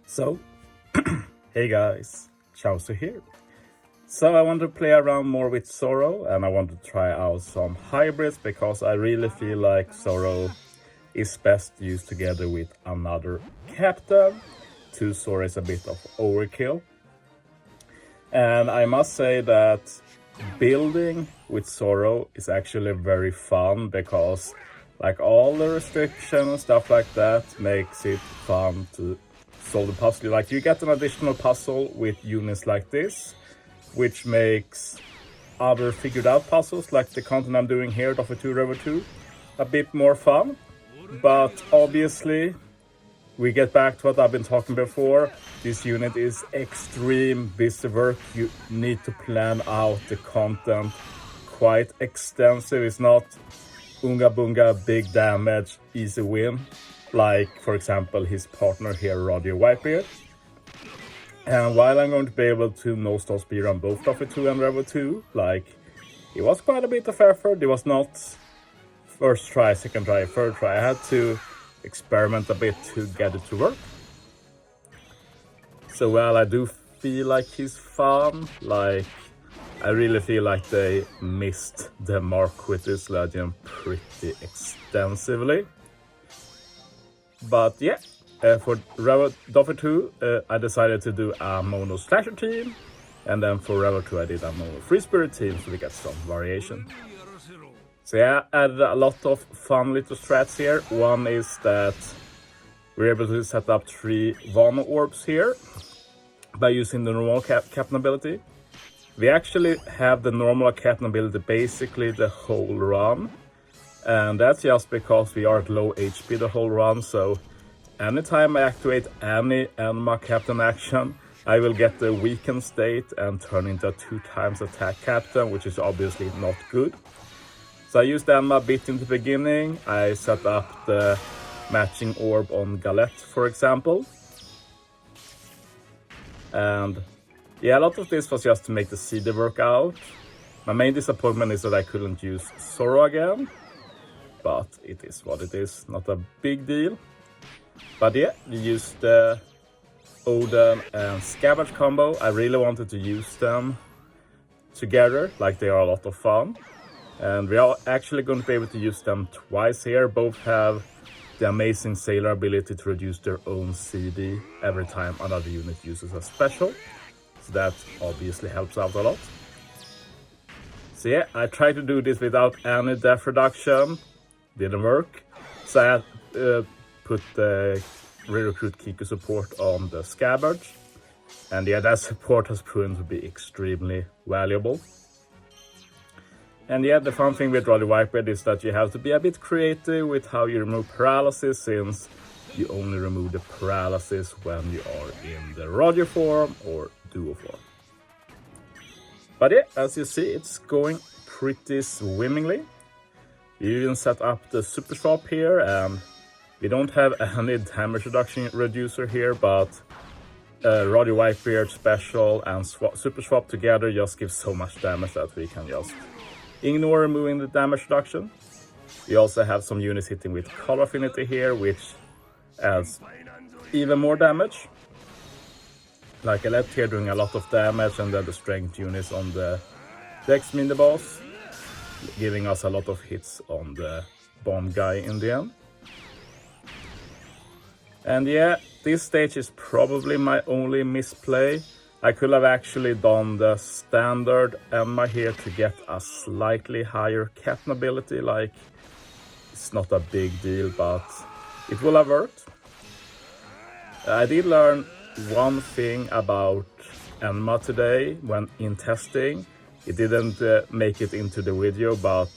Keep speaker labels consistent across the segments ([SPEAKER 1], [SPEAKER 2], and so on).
[SPEAKER 1] So, hey guys, Chauzu here. So I want to play around more with Zoro and I want to try out some hybrids because I really feel like Zoro is best used together with another captain. 2 Zoro is a bit of overkill. And I must say that building with Zoro is actually very fun because like all the restrictions and stuff like that makes it fun to solve the puzzle. Like you get an additional puzzle with units like this, which makes other figured out puzzles like the content I'm doing here, Doffy 2, Revo 2, a bit more fun. But obviously, we get back to what I've been talking before. This unit is extreme busy work. You need to plan out the content quite extensive. It's not unga bunga, big damage, easy win. Like, for example, his partner here, Radio Whitebeard. And while I'm going to be able to no-stop speedrun both Doffy 2 and Revo 2, like, it was quite a bit of effort. It was not first try, second try, third try. I had to experiment a bit to get it to work. So while I do feel like he's fun, like, I really feel like they missed the mark with this legend pretty extensively. But yeah, for Revo Doffy 2, I decided to do a mono slasher team. And then for Revo 2, I did a mono free spirit team, so we get some variation. So yeah, I added a lot of fun little strats here. One is that we're able to set up 3 Vano orbs here by using the normal captain ability. We actually have the normal captain ability basically the whole run. And that's just because we are at low HP the whole run, so anytime I activate any Enma captain action, I will get the weakened state and turn into a 2 times attack captain, which is obviously not good. So I used Enma a bit in the beginning. I set up the matching orb on Galette, for example. And yeah, a lot of this was just to make the CD work out. My main disappointment is that I couldn't use Zoro again. But it is what it is, not a big deal. But yeah, we used the Odin and Scabbage combo. I really wanted to use them together, like they are a lot of fun. And we are actually going to be able to use them twice here. Both have the amazing sailor ability to reduce their own CD every time another unit uses a special. So that obviously helps out a lot. So yeah, I tried to do this without any def reduction. Didn't work. So I put the re-recruit Kiku support on the Scabbard. And yeah, that support has proven to be extremely valuable. And yeah, the fun thing with Radio Whitebeard is that you have to be a bit creative with how you remove paralysis, since you only remove the paralysis when you are in the Radio form or Duo form. But yeah, as you see, it's going pretty swimmingly. We even set up the super swap here, and we don't have any damage reduction reducer here, but Radio Whitebeard special and super swap together just gives so much damage that we can just ignore removing the damage reduction. We also have some units hitting with color affinity here, which adds even more damage. Like I left here doing a lot of damage, and then the strength units on the Dex mini boss, giving us a lot of hits on the bomb guy in the end. And yeah, this stage is probably my only misplay. I could have actually done the standard Enma here to get a slightly higher captain ability. Like, it's not a big deal, but it will have worked. I did learn one thing about Enma today when in testing. It didn't make it into the video, but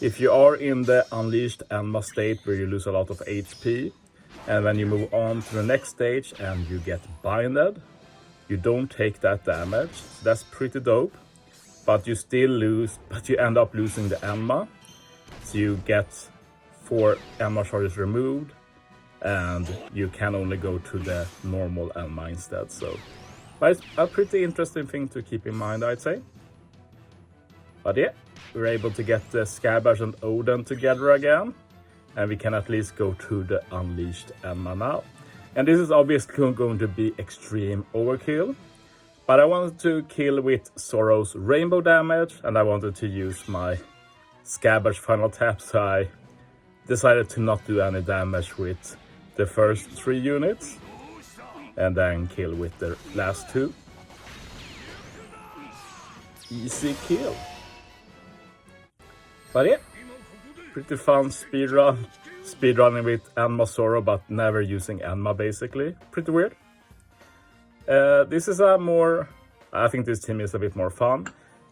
[SPEAKER 1] if you are in the unleashed Enma state where you lose a lot of HP, and when you move on to the next stage and you get binded, you don't take that damage. So that's pretty dope, but you still lose, but you end up losing the Enma. So you get 4 Enma charges removed, and you can only go to the normal Enma instead. So, but it's a pretty interesting thing to keep in mind, I'd say. But yeah, we're able to get the Scabbard and Odin together again. And we can at least go to the Unleashed Enma now. And this is obviously going to be extreme overkill. But I wanted to kill with Zoro's rainbow damage, and I wanted to use my Scabbard's final tap, so I decided to not do any damage with the first 3 units, and then kill with the last 2. Easy kill. But yeah, pretty fun speedrunning with Enma Zoro, but never using Enma basically. Pretty weird. This is a more, I think this team is a bit more fun.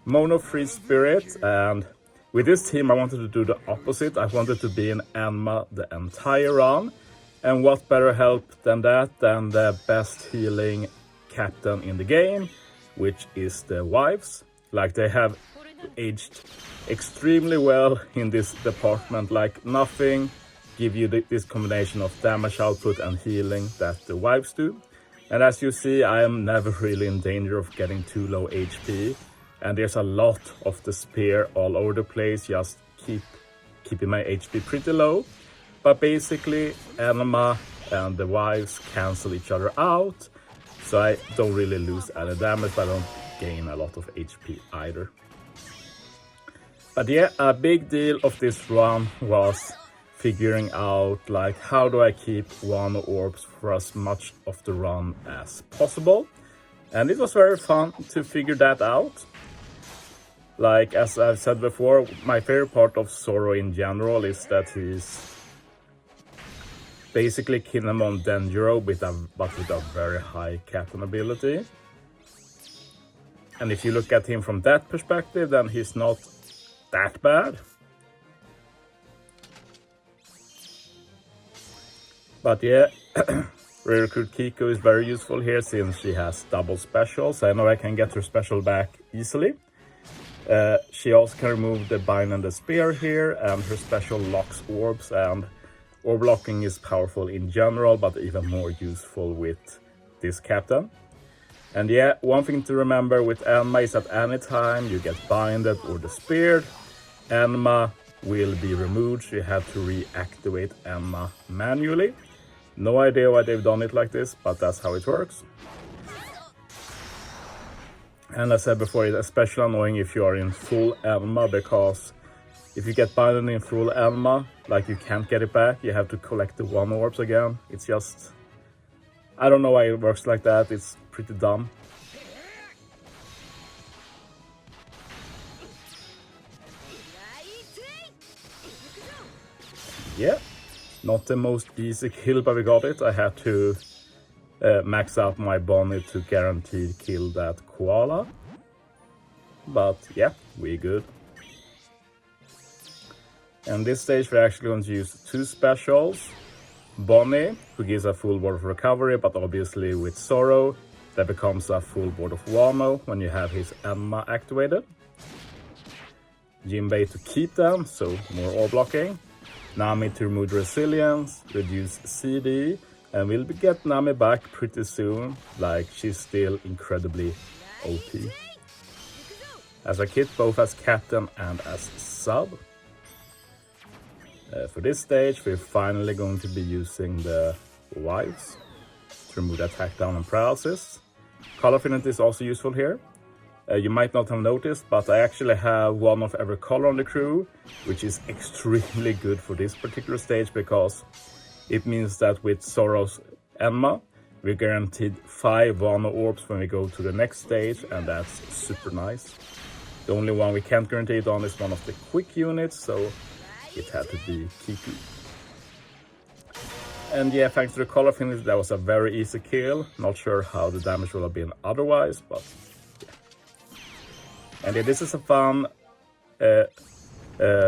[SPEAKER 1] Mono free spirit, and with this team I wanted to do the opposite. I wanted to be in Enma the entire run. And what better help than that, than the best healing captain in the game, which is the wives. Like, they have aged extremely well in this department. Like, nothing give you this combination of damage output and healing that the wives do. And as you see, I am never really in danger of getting too low HP. And there's a lot of the spear all over the place, just keeping my HP pretty low. But basically, Enma and the wives cancel each other out. So I don't really lose any damage, but I don't gain a lot of HP either. But yeah, a big deal of this run was figuring out, like, how do I keep 1 orbs for as much of the run as possible. And it was very fun to figure that out. Like, as I've said before, my favorite part of Zoro in general is that he's basically Kinemon Denjiro but with a very high captain ability. And if you look at him from that perspective, then he's not that bad. But yeah, Recruit Kiko is very useful here since she has double specials. I know I can get her special back easily. She also can remove the bind and the spear here, and her special locks orbs, and orb locking is powerful in general, but even more useful with this captain. And yeah, one thing to remember with Enma is that anytime you get binded or the speared, Enma will be removed, so you have to reactivate Enma manually. No idea why they've done it like this, but that's how it works. And as I said before, it's especially annoying if you are in full Enma, because if you get binded in full Enma, like, you can't get it back, you have to collect the 1 orbs again. It's just, I don't know why it works like that, it's pretty dumb. Yeah, not the most easy kill, but we got it. I had to max out my Bonnie to guarantee kill that koala. But yeah, we good. And this stage we're actually going to use 2 specials. Bonnie, who gives a full board of recovery, but obviously with Zoro, that becomes a full board of Wano when you have his Enma activated. Jinbei to keep them, so more orb blocking. Nami to remove the resilience, reduce CD, and we'll get Nami back pretty soon. Like, she's still incredibly OP. As a kit, both as captain and as sub. For this stage, we're finally going to be using the wives to remove the attack down and paralysis. Color affinity is also useful here. You might not have noticed, but I actually have 1 of every color on the crew, which is extremely good for this particular stage, because it means that with Zoro's Enma, we're guaranteed 5 Wano orbs when we go to the next stage, and that's super nice. The only one we can't guarantee it on is one of the quick units, so it had to be Kiku. And yeah, thanks to the color finish, that was a very easy kill. Not sure how the damage would have been otherwise, but yeah. And yeah, this is a fun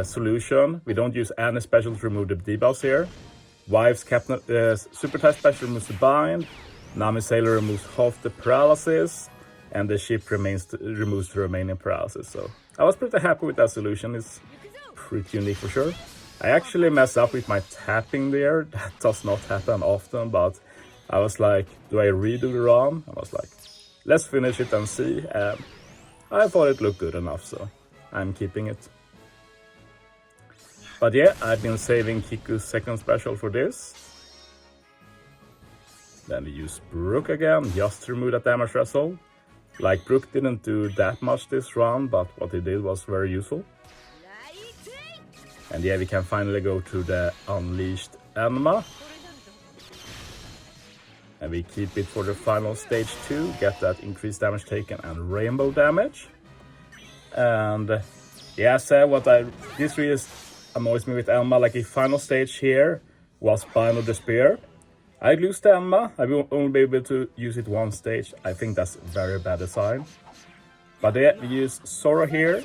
[SPEAKER 1] solution. We don't use any special to remove the debuffs here. Wives Captain Super Type Special removes the bind. Nami Sailor removes half the paralysis, and the ship removes the remaining paralysis. So I was pretty happy with that solution. It's pretty unique for sure. I actually messed up with my tapping there. That does not happen often, but I was like, do I redo the run? I was like, let's finish it and see. I thought it looked good enough, so I'm keeping it. But yeah, I've been saving Kiku's second special for this. Then we use Brook again, just to remove that damage threshold. Like, Brook didn't do that much this round, but what he did was very useful. And yeah, we can finally go to the Unleashed Enma. And we keep it for the final stage 2, get that increased damage taken and rainbow damage. And yeah, so this really annoys me with Enma, like the final stage here was Bind of Despair. I lose the Enma, I will only be able to use it one stage. I think that's very bad design. But yeah, we use Zoro here,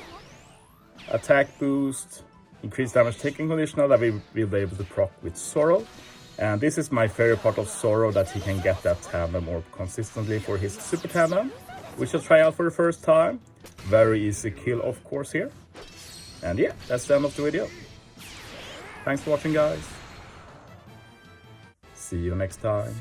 [SPEAKER 1] attack boost, increased damage taken conditional that we will be able to proc with Zoro. And this is my favorite part of Zoro, that he can get that tandem more consistently for his super tandem, which I'll try out for the first time. Very easy kill, of course, here. And yeah, that's the end of the video. Thanks for watching, guys. See you next time.